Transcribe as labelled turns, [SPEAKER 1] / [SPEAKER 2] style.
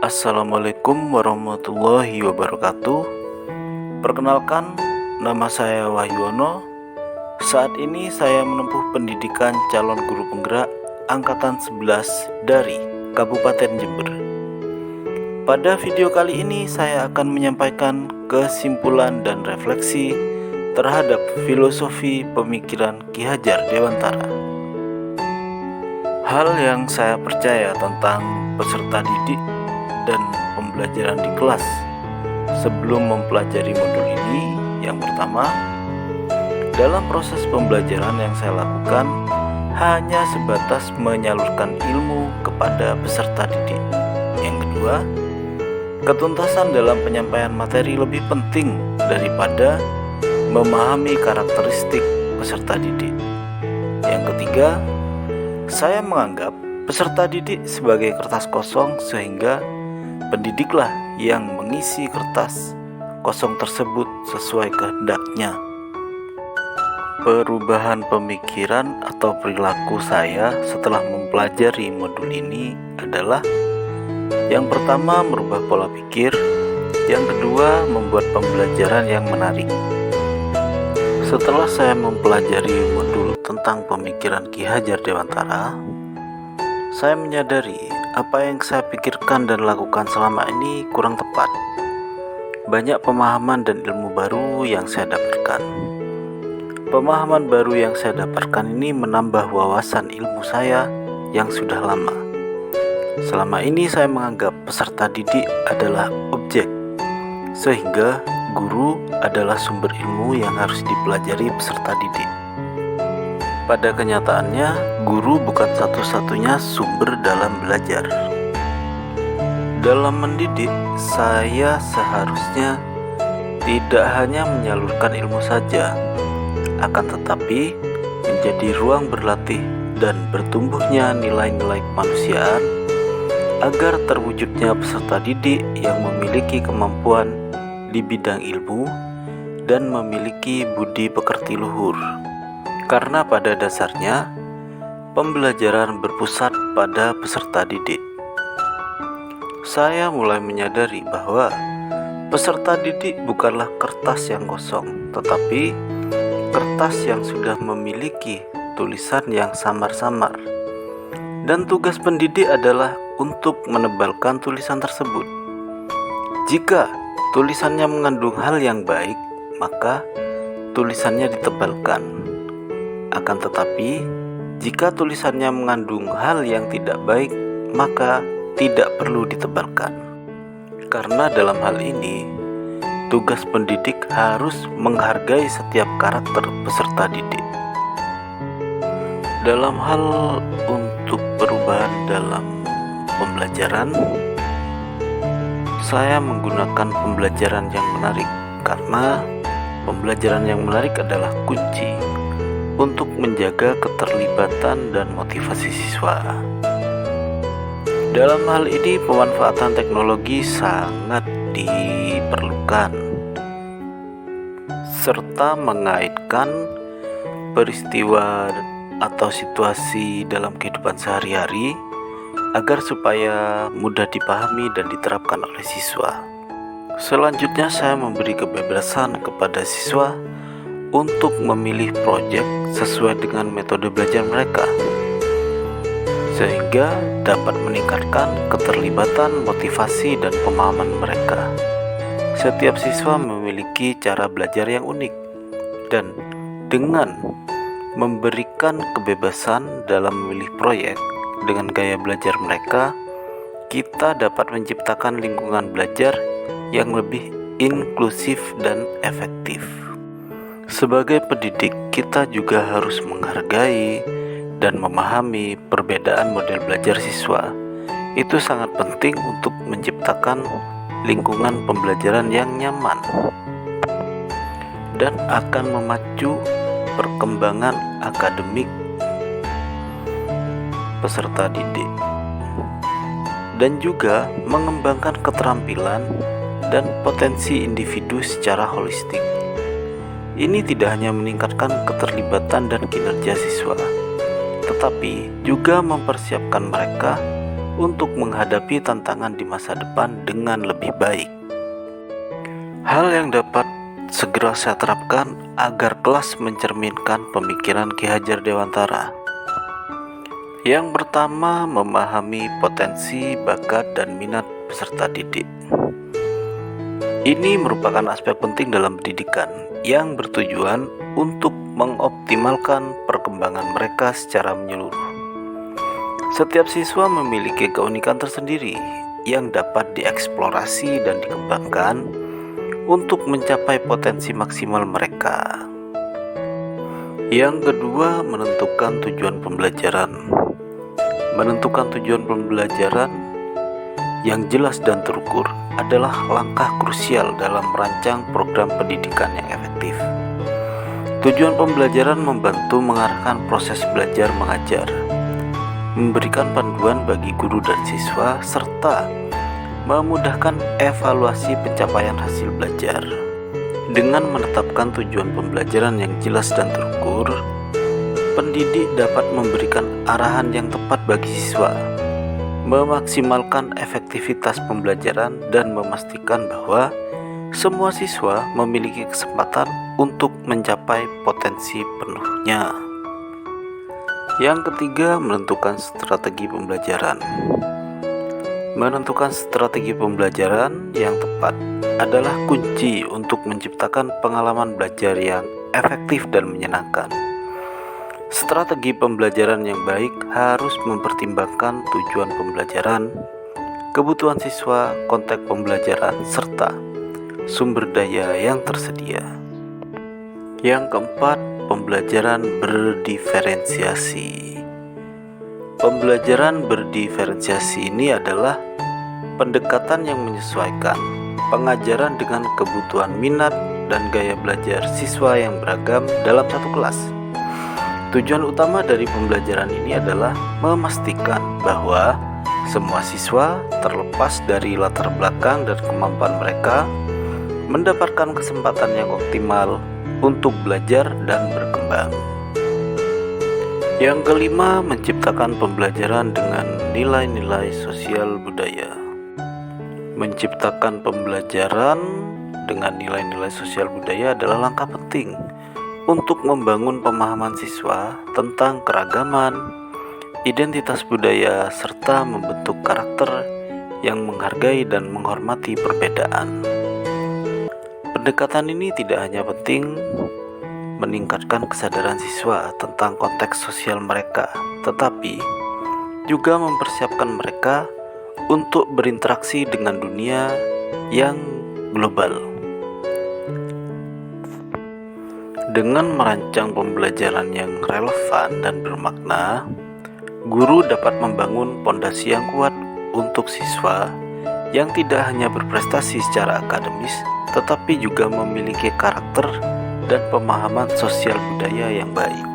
[SPEAKER 1] Assalamualaikum warahmatullahi wabarakatuh. Perkenalkan, nama saya Wahyono. Saat ini saya menempuh pendidikan calon guru penggerak Angkatan 11 dari Kabupaten Jember. Pada video kali ini saya akan menyampaikan kesimpulan dan refleksi terhadap filosofi pemikiran Ki Hajar Dewantara. Hal yang saya percaya tentang peserta didik dan pembelajaran di kelas sebelum mempelajari modul ini, yang pertama, dalam proses pembelajaran yang saya lakukan hanya sebatas menyalurkan ilmu kepada peserta didik. Yang kedua, ketuntasan dalam penyampaian materi lebih penting daripada memahami karakteristik peserta didik. Yang ketiga, saya menganggap peserta didik sebagai kertas kosong, sehingga pendidiklah yang mengisi kertas kosong tersebut sesuai kehendaknya. Perubahan pemikiran atau perilaku saya setelah mempelajari modul ini adalah: yang pertama, merubah pola pikir. Yang kedua, membuat pembelajaran yang menarik. Setelah saya mempelajari modul tentang pemikiran Ki Hajar Dewantara, saya menyadari apa yang saya pikirkan dan lakukan selama ini kurang tepat. Banyak pemahaman dan ilmu baru yang saya dapatkan. Pemahaman baru yang saya dapatkan ini menambah wawasan ilmu saya yang sudah lama. Selama ini saya menganggap peserta didik adalah objek, sehingga guru adalah sumber ilmu yang harus dipelajari peserta didik. Pada kenyataannya, guru bukan satu-satunya sumber dalam belajar. Dalam mendidik, saya seharusnya tidak hanya menyalurkan ilmu saja, akan tetapi menjadi ruang berlatih dan bertumbuhnya nilai-nilai kemanusiaan agar terwujudnya peserta didik yang memiliki kemampuan di bidang ilmu dan memiliki budi pekerti luhur. Karena pada dasarnya pembelajaran berpusat pada peserta didik. Saya mulai menyadari bahwa peserta didik bukanlah kertas yang kosong, tetapi kertas yang sudah memiliki tulisan yang samar-samar. Dan tugas pendidik adalah untuk menebalkan tulisan tersebut. Jika tulisannya mengandung hal yang baik, maka tulisannya ditebalkan. Akan tetapi, jika tulisannya mengandung hal yang tidak baik, maka tidak perlu ditebalkan. Karena dalam hal ini, tugas pendidik harus menghargai setiap karakter peserta didik. Dalam hal untuk perubahan dalam pembelajaran, saya menggunakan pembelajaran yang menarik, karena pembelajaran yang menarik adalah kunci untuk menjaga keterlibatan dan motivasi siswa. Dalam hal ini, pemanfaatan teknologi sangat diperlukan, serta mengaitkan peristiwa atau situasi dalam kehidupan sehari-hari agar supaya mudah dipahami dan diterapkan oleh siswa. Selanjutnya, saya memberi kebebasan kepada siswa untuk memilih proyek sesuai dengan metode belajar mereka, sehingga dapat meningkatkan keterlibatan, motivasi, dan pemahaman mereka. Setiap siswa memiliki cara belajar yang unik, dan dengan memberikan kebebasan dalam memilih proyek dengan gaya belajar mereka, kita dapat menciptakan lingkungan belajar yang lebih inklusif dan efektif. Sebagai pendidik, kita juga harus menghargai dan memahami perbedaan model belajar siswa. Itu sangat penting untuk menciptakan lingkungan pembelajaran yang nyaman dan akan memacu perkembangan akademik peserta didik, dan juga mengembangkan keterampilan dan potensi individu secara holistik. Ini tidak hanya meningkatkan keterlibatan dan kinerja siswa, tetapi juga mempersiapkan mereka untuk menghadapi tantangan di masa depan dengan lebih baik. Hal yang dapat segera saya terapkan agar kelas mencerminkan pemikiran Ki Hajar Dewantara. Yang pertama, memahami potensi, bakat, dan minat peserta didik. Ini merupakan aspek penting dalam pendidikan yang bertujuan untuk mengoptimalkan perkembangan mereka secara menyeluruh. Setiap siswa memiliki keunikan tersendiri yang dapat dieksplorasi dan dikembangkan untuk mencapai potensi maksimal mereka. Yang kedua, menentukan tujuan pembelajaran. Menentukan tujuan pembelajaran yang jelas dan terukur adalah langkah krusial dalam merancang program pendidikan yang efektif. Tujuan pembelajaran membantu mengarahkan proses belajar mengajar, memberikan panduan bagi guru dan siswa, serta memudahkan evaluasi pencapaian hasil belajar. Dengan menetapkan tujuan pembelajaran yang jelas dan terukur, pendidik dapat memberikan arahan yang tepat bagi siswa, memaksimalkan efektivitas pembelajaran, dan memastikan bahwa semua siswa memiliki kesempatan untuk mencapai potensi penuhnya. Yang ketiga, menentukan strategi pembelajaran. Menentukan strategi pembelajaran yang tepat adalah kunci untuk menciptakan pengalaman belajar yang efektif dan menyenangkan. Strategi pembelajaran yang baik harus mempertimbangkan tujuan pembelajaran, kebutuhan siswa, konteks pembelajaran, serta sumber daya yang tersedia. Yang keempat, pembelajaran berdiferensiasi. Pembelajaran berdiferensiasi ini adalah pendekatan yang menyesuaikan pengajaran dengan kebutuhan minat dan gaya belajar siswa yang beragam dalam satu kelas. Tujuan utama dari pembelajaran ini adalah memastikan bahwa semua siswa, terlepas dari latar belakang dan kemampuan mereka, mendapatkan kesempatan yang optimal untuk belajar dan berkembang. Yang kelima, menciptakan pembelajaran dengan nilai-nilai sosial budaya. Menciptakan pembelajaran dengan nilai-nilai sosial budaya adalah langkah penting untuk membangun pemahaman siswa tentang keragaman, identitas budaya, serta membentuk karakter yang menghargai dan menghormati perbedaan. Pendekatan ini tidak hanya penting meningkatkan kesadaran siswa tentang konteks sosial mereka, tetapi juga mempersiapkan mereka untuk berinteraksi dengan dunia yang global. Dengan merancang pembelajaran yang relevan dan bermakna, guru dapat membangun pondasi yang kuat untuk siswa yang tidak hanya berprestasi secara akademis, tetapi juga memiliki karakter dan pemahaman sosial budaya yang baik.